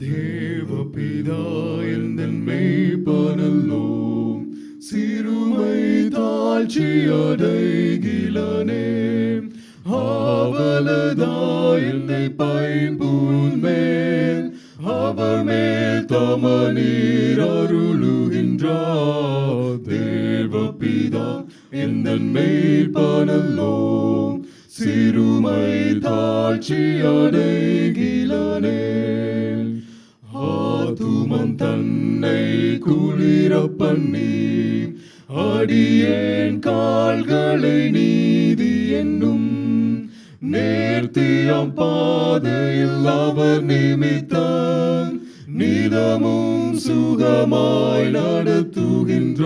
தேவபிதா எந்தன் மேய்ப்பனல்லோ, சிறுமை தாழ்ச்சி அடைகிலனே. ஆவலதா என்னை பைம்பூன் மேல், அவர் மேல் தமநீர் அருளுகின்றார். தேவபிதா எந்தன் மேய்ப்பனல்லோ, சிறுமை தாழ்ச்சி அடைகிலனே. ஆத்துமம் தன்னை குளிர பண்ணி, அடியேன் கால்களை நீதி என்னும் நேர்த்தியம் பாதையில் அவர் நிமித்தம் நிதமும் சுகமாய் நடத்துகின்றார்.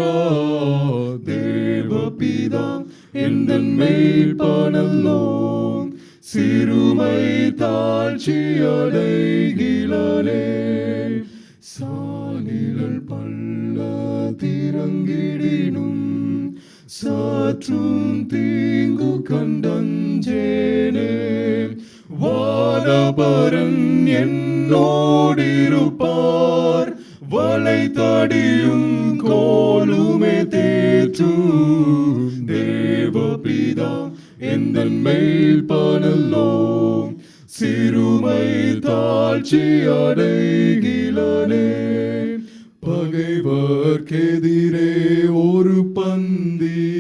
தேவபிதா எந்தன் மேய்ப்பனல்லோ, சிறுமை தாழ்ச்சி அடைகிலனே. சானிழல் பள்ள திறங்கிடினும் சாற்றும் தீங்கு கண்டஞ்சேனே. வானபரன் என்னோடிருப்பார், வளை தடியும் கோலுமே தேற்றும். தேவபிதா எந்தன் மேய்ப்பனல்லோ, சிறுமை தாழ்ச்சி அடைகிலனே. பகைவர்க்கெதிரே ஒரு பந்தி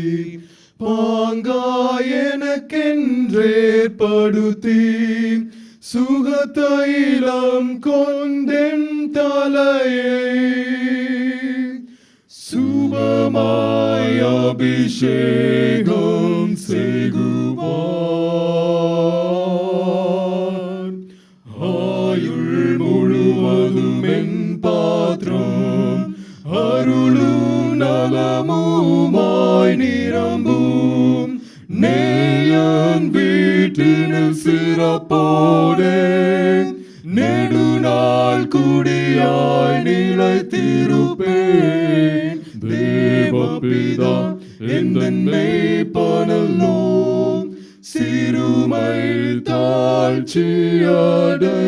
பாங்காய் எனக்கென்றேற்படுத்தி, சுகதைலம் கொண்டென் தலையை சுபமாய் அபிஷேகம் செய்குவார். ஆயுள் முழுவதும் என் பாத்திரம் அருளும் நலமுமாய் நிரம்பும். நேயன் வீட்டினில் சிறப்போடே நெடுநாள் குடியாய் நிலைத்திருப்பேன். தேவபிதா எந்தன் மேய்ப்பனல்லோ, சிறுமை தாழ்ச்சி அடைகிலனே.